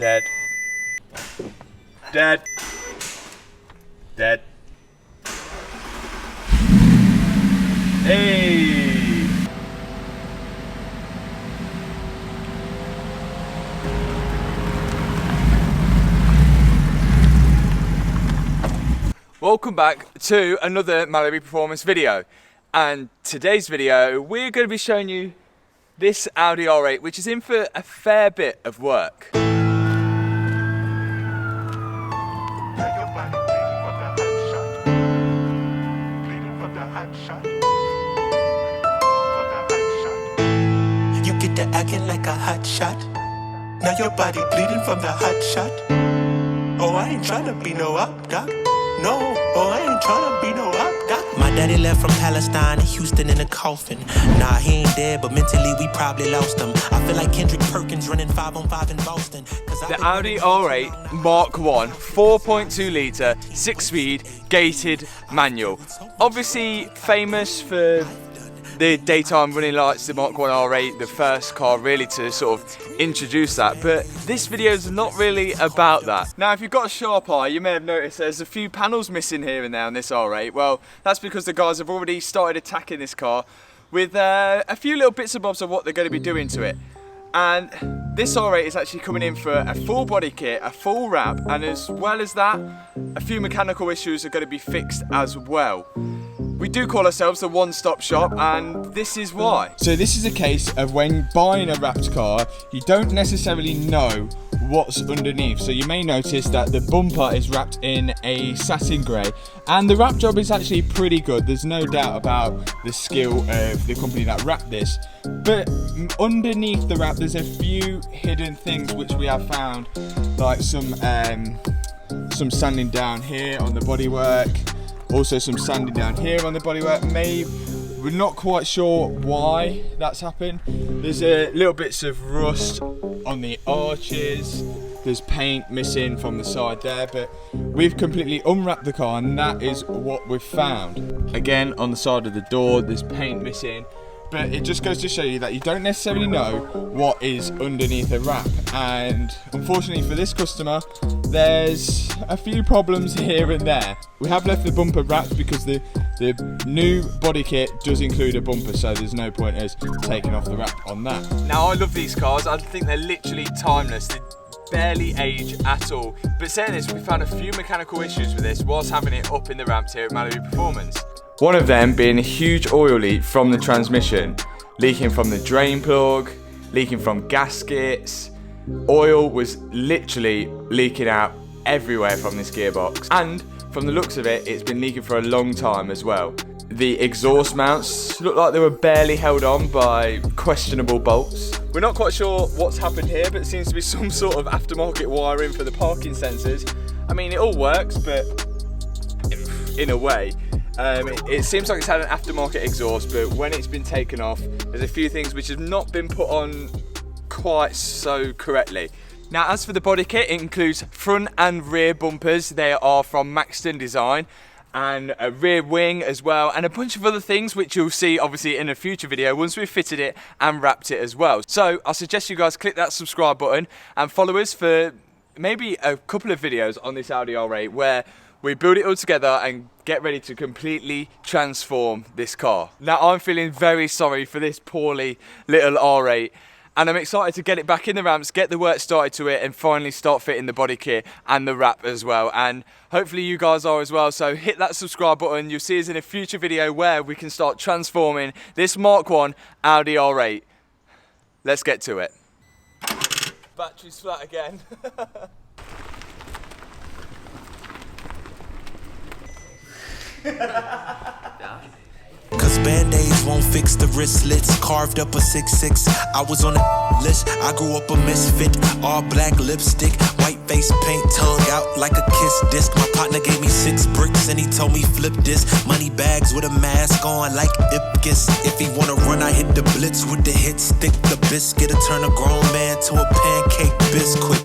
Dead. Dead. Dead. Hey! Welcome back to another Mallory performance video, and today's video we're going to be showing you this Audi R8, which is in for a fair bit of work. You get to acting like a hot shot. Now your body bleeding from the hot shot. Oh, I ain't tryna be no up, doc. No, oh, I ain't tryna be no up, doc. My daddy left from Palestine to Houston in a coffin. Nah, he ain't dead, but mentally we probably lost him. I feel like Kendrick Perkins running 5-on-5 in Boston. The Audi R8 Mk1 4.2 litre 6-speed gated manual. Obviously famous for the daytime running lights, the Mk1 R8, the first car really to sort of introduce that, but this video is not really about that. Now, if you've got a sharp eye, you may have noticed there's a few panels missing here and there on this R8. Well, that's because the guys have already started attacking this car with a few little bits and bobs of what they're going to be doing to it. And this R8 is actually coming in for a full body kit, a full wrap, and as well as that, a few mechanical issues are going to be fixed as well. We do call ourselves the one-stop shop, and this is why. So this is a case of when buying a wrapped car, you don't necessarily know what's underneath. So you may notice that the bumper is wrapped in a satin grey, and the wrap job is actually pretty good. There's no doubt about the skill of the company that wrapped this. But underneath the wrap, there's a few hidden things which we have found, like some sanding down here on the bodywork. Also some sanding down here on the bodywork. We're not quite sure why that's happened. There's little bits of rust on the arches. There's paint missing from the side there, but we've completely unwrapped the car and that is what we've found. Again, on the side of the door, there's paint missing. But it just goes to show you that you don't necessarily know what is underneath a wrap. And unfortunately for this customer, there's a few problems here and there. We have left the bumper wrapped because the new body kit does include a bumper, so there's no point us taking off the wrap on that. Now, I love these cars. I think they're literally timeless. They barely age at all. But saying this, we found a few mechanical issues with this whilst having it up in the ramps here at Mallory Performance. One of them being a huge oil leak from the transmission, leaking from the drain plug, leaking from gaskets. Oil was literally leaking out everywhere from this gearbox. And from the looks of it, it's been leaking for a long time as well. The exhaust mounts look like they were barely held on by questionable bolts. We're not quite sure what's happened here, but it seems to be some sort of aftermarket wiring for the parking sensors. I mean, it all works, but in a way. It seems like it's had an aftermarket exhaust, but when it's been taken off, there's a few things which have not been put on quite so correctly. Now, as for the body kit, it includes front and rear bumpers. They are from Maxton Design, and a rear wing as well, and a bunch of other things which you'll see obviously in a future video once we've fitted it and wrapped it as well. So I suggest you guys click that subscribe button and follow us for maybe a couple of videos on this Audi R8 where we build it all together and get ready to completely transform this car. Now, I'm feeling very sorry for this poorly little R8, and I'm excited to get it back in the ramps, get the work started to it, and finally start fitting the body kit and the wrap as well. And hopefully you guys are as well, so hit that subscribe button. You'll see us in a future video where we can start transforming this Mk1 Audi R8. Let's get to it. Battery's flat again. Cause band-aids won't fix the wristlets. Carved up a 6'6". I was on the list. I grew up a misfit. All black lipstick, white face paint, tongue out like a kiss disc. My partner gave me 6 bricks and he told me flip this. Money bags with a mask on like Ipkiss. If he wanna run, I hit the blitz with the hit stick. The biscuit to turn a grown man to a pancake biscuit.